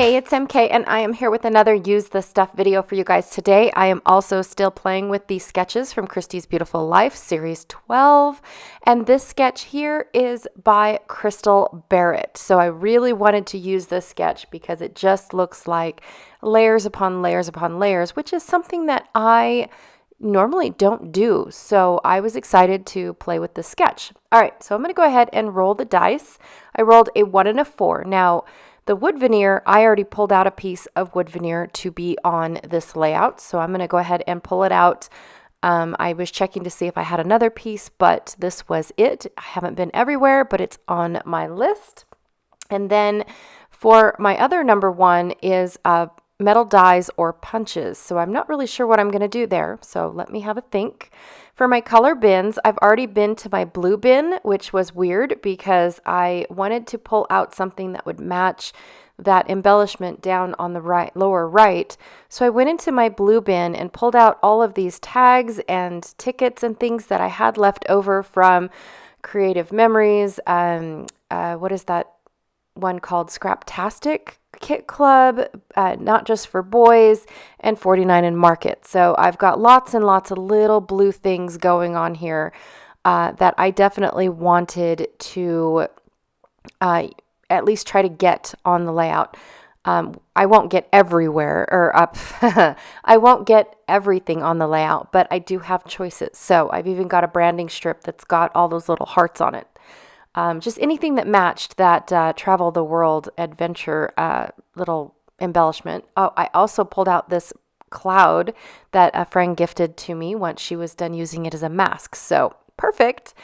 Hey, it's MK, and I am here with another Use the Stuff video for you guys today. I am also still playing with these sketches from Christy's Beautiful Life, Series 12, and this sketch here is by Crystal Barrett. So I really wanted to use this sketch because it just looks like layers upon layers upon layers, which is something that I normally don't do. So I was excited to play with this sketch. All right, so I'm going to go ahead and roll the dice. I rolled a 1 and a 4. Now, the wood veneer, I already pulled out a piece of wood veneer to be on this layout, so I'm going to go ahead and pull it out. I was checking to see if I had another piece, but this was it. I haven't been everywhere, but it's on my list. And then for my other number 1 is metal dies or punches, so I'm not really sure what I'm going to do there, so let me have a think. For my color bins, I've already been to my blue bin, which was weird because I wanted to pull out something that would match that embellishment down on the right, lower right. So I went into my blue bin and pulled out all of these tags and tickets and things that I had left over from Creative Memories. What is that one called? Scraptastic Kit Club, not just for boys, and 49 and Market. So I've got lots and lots of little blue things going on here that I definitely wanted to at least try to get on the layout. I won't get everywhere or up. I won't get everything on the layout, but I do have choices. So I've even got a branding strip that's got all those little hearts on it. Just anything that matched that Travel the World adventure little embellishment. Oh, I also pulled out this cloud that a friend gifted to me once she was done using it as a mask. So perfect.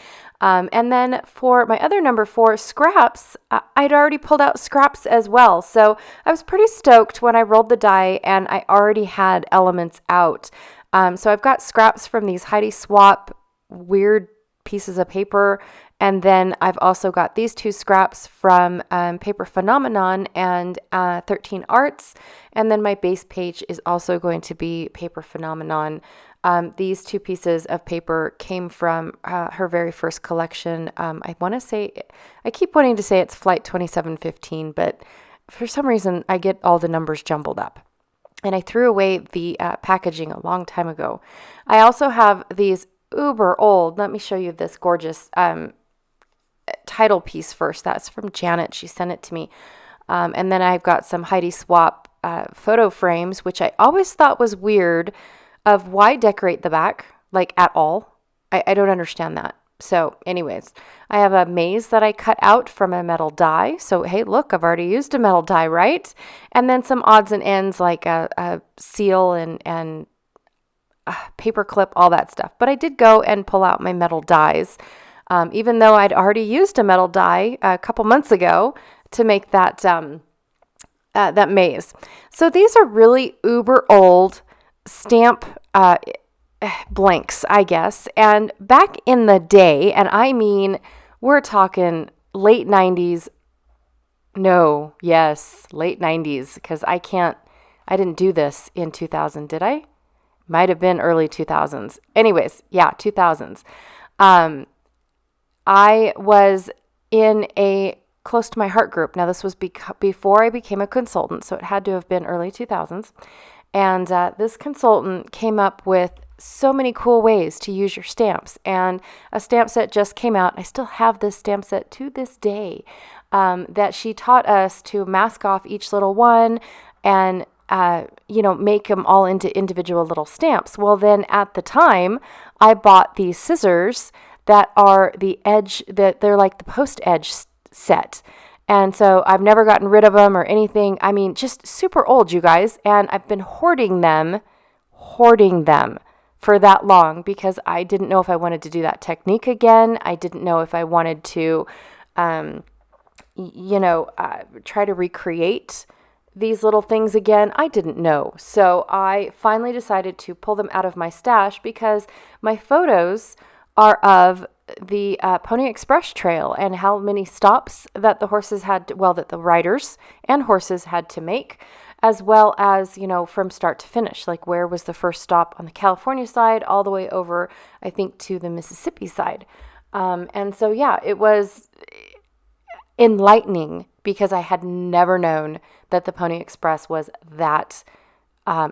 And then for my other number 4, scraps, I'd already pulled out scraps as well. So I was pretty stoked when I rolled the die and I already had elements out. So I've got scraps from these Heidi Swap weird pieces of paper. And then I've also got these 2 scraps from Paper Phenomenon and 13 Arts. And then my base page is also going to be Paper Phenomenon. These 2 pieces of paper came from her very first collection. I want to say, I keep wanting to say it's Flight 2715, but for some reason I get all the numbers jumbled up. And I threw away the packaging a long time ago. I also have these uber old, let me show you this gorgeous title piece first. That's from Janet. She sent it to me. And then I've got some Heidi Swap photo frames, which I always thought was weird of why decorate the back, like at all. I don't understand that. So anyways, I have a maze that I cut out from a metal die. So, hey, look, I've already used a metal die, right? And then some odds and ends like a seal and paper clip, all that stuff. But I did go and pull out my metal dies. Even though I'd already used a metal die a couple months ago to make that that maze. So these are really uber old stamp blanks, I guess. And back in the day, and I mean, we're talking late 90s. No, yes, late 90s, because I didn't do this in 2000, did I? Might have been early 2000s. Anyways, yeah, 2000s. I was in a Close to My Heart group. Now, this was before I became a consultant, so it had to have been early 2000s. And this consultant came up with so many cool ways to use your stamps. And a stamp set just came out. I still have this stamp set to this day that she taught us to mask off each little one and make them all into individual little stamps. Well, then at the time, I bought these scissors that are the edge, that they're like the post edge set. And so I've never gotten rid of them or anything. I mean, just super old, you guys. And I've been hoarding them for that long because I didn't know if I wanted to do that technique again. I didn't know if I wanted to, try to recreate these little things again. I didn't know. So I finally decided to pull them out of my stash because my photos are of the Pony Express Trail and how many stops that the horses had, that the riders and horses had to make, as well as, from start to finish, like where was the first stop on the California side all the way over, I think, to the Mississippi side. And so, yeah, it was enlightening because I had never known that the Pony Express was that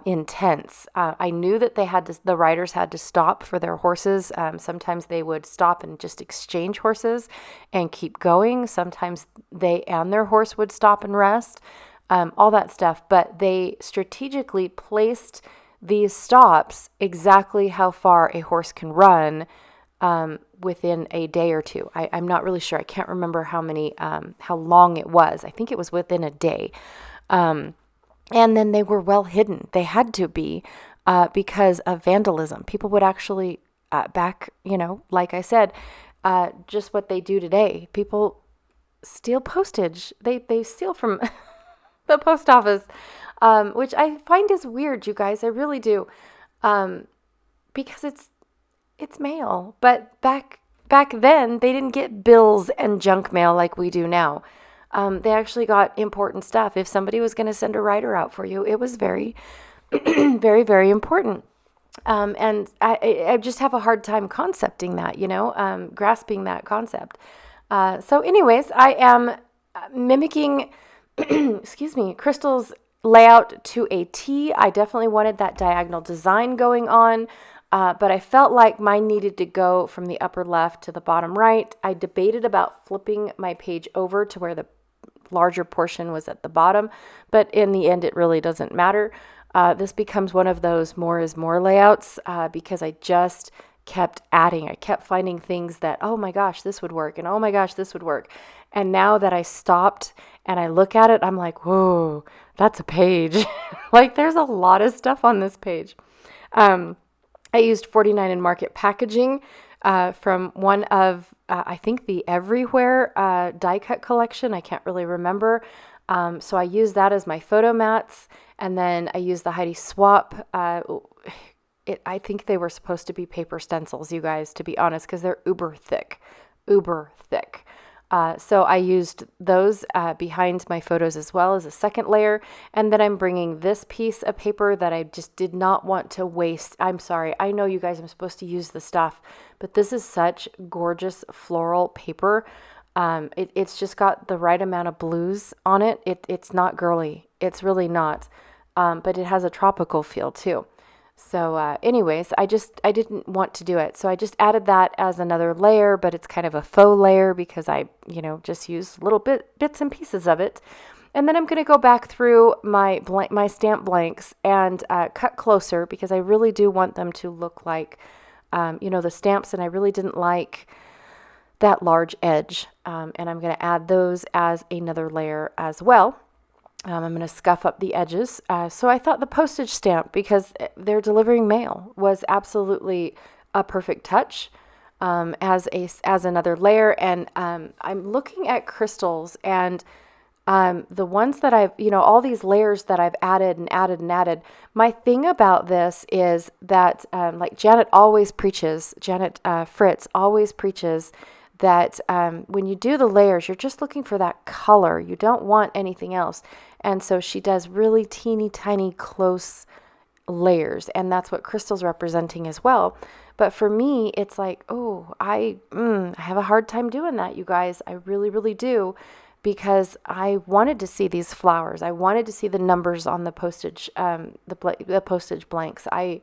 intense. I knew that the riders had to stop for their horses. Sometimes they would stop and just exchange horses and keep going. Sometimes they and their horse would stop and rest, all that stuff. But they strategically placed these stops exactly how far a horse can run within a day or two. I'm not really sure. I can't remember how long it was. I think it was within a day. And then they were well hidden. They had to be because of vandalism. People would actually back, like I said, just what they do today. People steal postage. They steal from the post office, which I find is weird, you guys. I really do, because it's mail. But back then, they didn't get bills and junk mail like we do now. They actually got important stuff. If somebody was going to send a rider out for you, it was very, very, very important. And I just have a hard time concepting that, grasping that concept. So anyways, I am mimicking, excuse me, Crystal's layout to a T. I definitely wanted that diagonal design going on. But I felt like mine needed to go from the upper left to the bottom right. I debated about flipping my page over to where the larger portion was at the bottom, but in the end, it really doesn't matter. This becomes one of those more is more layouts because I just kept adding. I kept finding things that, oh my gosh, this would work, and oh my gosh, this would work. And now that I stopped and I look at it, I'm like, whoa, that's a page. Like, there's a lot of stuff on this page. I used 49 and Market packaging from one of, I think the Everywhere die cut collection. I can't really remember. So I used that as my photo mats. And then I used the Heidi Swap. I think they were supposed to be paper stencils, you guys, to be honest, because they're uber thick. So I used those behind my photos as well as a second layer. And then I'm bringing this piece of paper that I just did not want to waste. I'm sorry. I know you guys, I'm supposed to use the stuff, but this is such gorgeous floral paper. It's just got the right amount of blues on it. It's not girly. It's really not. But it has a tropical feel too. So anyways, I didn't want to do it. So I just added that as another layer, but it's kind of a faux layer because I, just used little bits and pieces of it. And then I'm going to go back through my stamp blanks and cut closer because I really do want them to look like, the stamps, and I really didn't like that large edge. And I'm going to add those as another layer as well. I'm going to scuff up the edges. So I thought the postage stamp, because they're delivering mail, was absolutely a perfect touch as another layer. And I'm looking at crystals, and the ones that I've, all these layers that I've added and added and added. My thing about this is that, like Janet Fritz always preaches that when you do the layers, you're just looking for that color. You don't want anything else. And so she does really teeny tiny close layers, and that's what Crystal's representing as well. But for me, it's like, I have a hard time doing that, you guys. I really, really do, because I wanted to see these flowers. I wanted to see the numbers on the postage, the postage blanks. I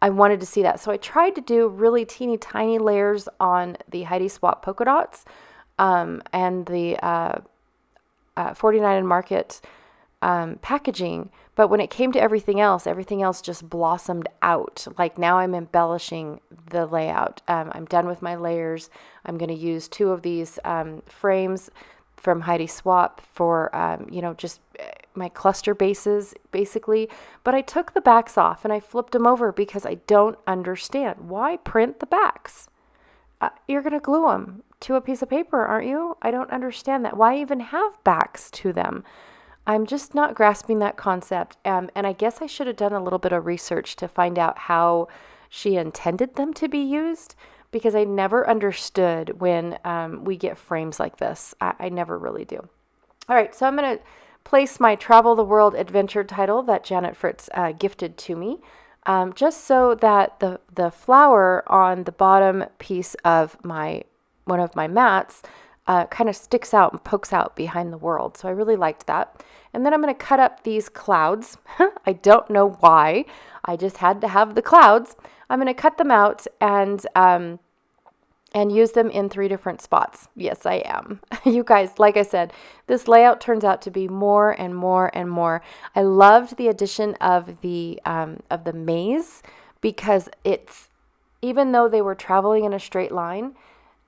wanted to see that. So I tried to do really teeny tiny layers on the Heidi Swap polka dots and the 49 and Market packaging. But when it came to everything else just blossomed out. Like, now I'm embellishing the layout. I'm done with my layers. I'm going to use 2 of these frames from Heidi Swap for, just my cluster bases, basically. But I took the backs off and I flipped them over because I don't understand. Why print the backs? You're going to glue them to a piece of paper, aren't you? I don't understand that. Why even have backs to them? I'm just not grasping that concept. And I guess I should have done a little bit of research to find out how she intended them to be used, because I never understood when we get frames like this. I never really do. All right, so I'm going to place my Travel the World Adventure title that Janet Fritz gifted to me, just so that the flower on the bottom piece of one of my mats kind of sticks out and pokes out behind the world. So I really liked that. And then I'm going to cut up these clouds. I don't know why. I just had to have the clouds. I'm going to cut them out and use them in 3 different spots. Yes, I am. You guys, like I said, this layout turns out to be more and more and more. I loved the addition of the maze, because it's, even though they were traveling in a straight line,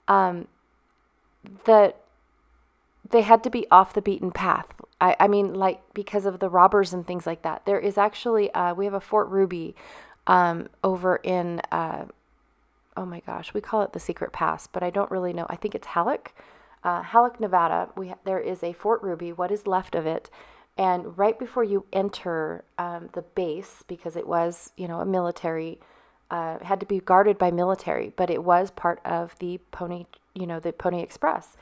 that they had to be off the beaten path. I mean, like, because of the robbers and things like that. There is actually, we have a Fort Ruby over in, oh my gosh, we call it the Secret Pass, but I don't really know. I think it's Halleck, Nevada. There is a Fort Ruby, what is left of it. And right before you enter the base, because it was, a military, had to be guarded by military, but it was part of the Pony Express.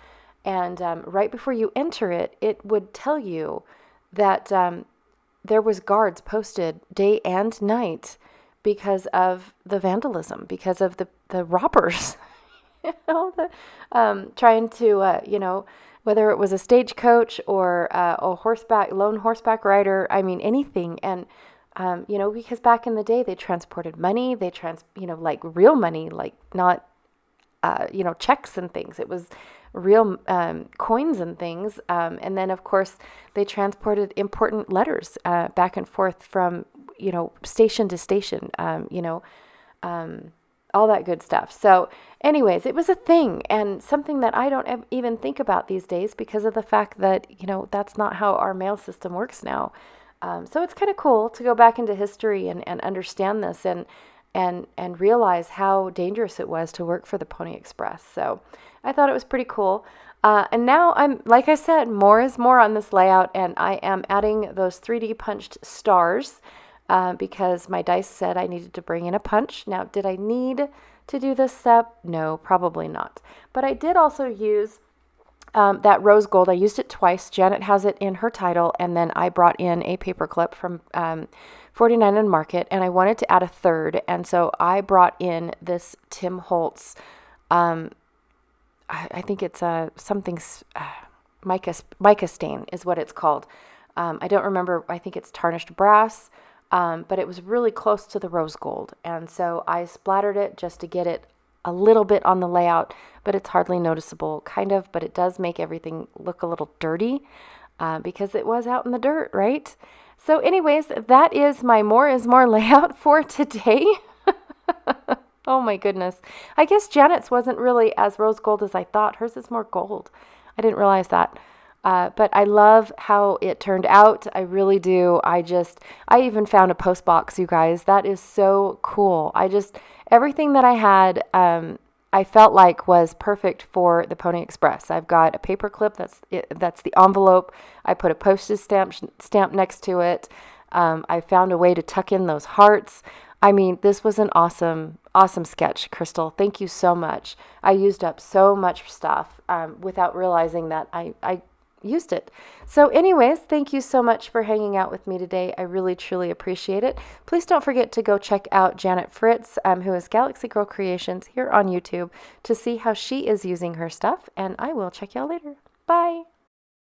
And right before you enter it, it would tell you that there was guards posted day and night because of the vandalism, because of the robbers, trying to, whether it was a stagecoach or a lone horseback rider, I mean, anything. And, because back in the day, they transported money, like real money, like not, checks and things. It was real coins and things. And then, of course, they transported important letters back and forth from, station to station, all that good stuff. So anyways, it was a thing, and something that I don't even think about these days because of the fact that, that's not how our mail system works now. So it's kind of cool to go back into history and understand this and realize how dangerous it was to work for the Pony Express. So I thought it was pretty cool. And now like I said, more is more on this layout, and I am adding those 3D punched stars because my dice said I needed to bring in a punch. Now, did I need to do this step? No, probably not. But I did also use that rose gold. I used it twice. Janet has it in her title, and then I brought in a paper clip from 49 and Market, and I wanted to add a third, and so I brought in this Tim Holtz, I think it's something, mica stain is what it's called. I don't remember, I think it's tarnished brass, but it was really close to the rose gold, and so I splattered it just to get it a little bit on the layout, but it's hardly noticeable, kind of, but it does make everything look a little dirty because it was out in the dirt, right? So anyways, that is my more is more layout for today. Oh my goodness. I guess Janet's wasn't really as rose gold as I thought. Hers is more gold. I didn't realize that. But I love how it turned out. I really do. I even found a post box, you guys. That is so cool. Everything that I had, I felt like was perfect for the Pony Express. I've got a paper clip. That's the envelope. I put a postage stamp next to it. I found a way to tuck in those hearts. I mean, this was an awesome sketch, Crystal. Thank you so much. I used up so much stuff without realizing that I used it. So anyways, thank you so much for hanging out with me today. I really, truly appreciate it. Please don't forget to go check out Janet Fritz, who is Galaxy Girl Creations here on YouTube, to see how she is using her stuff. And I will check y'all later. Bye.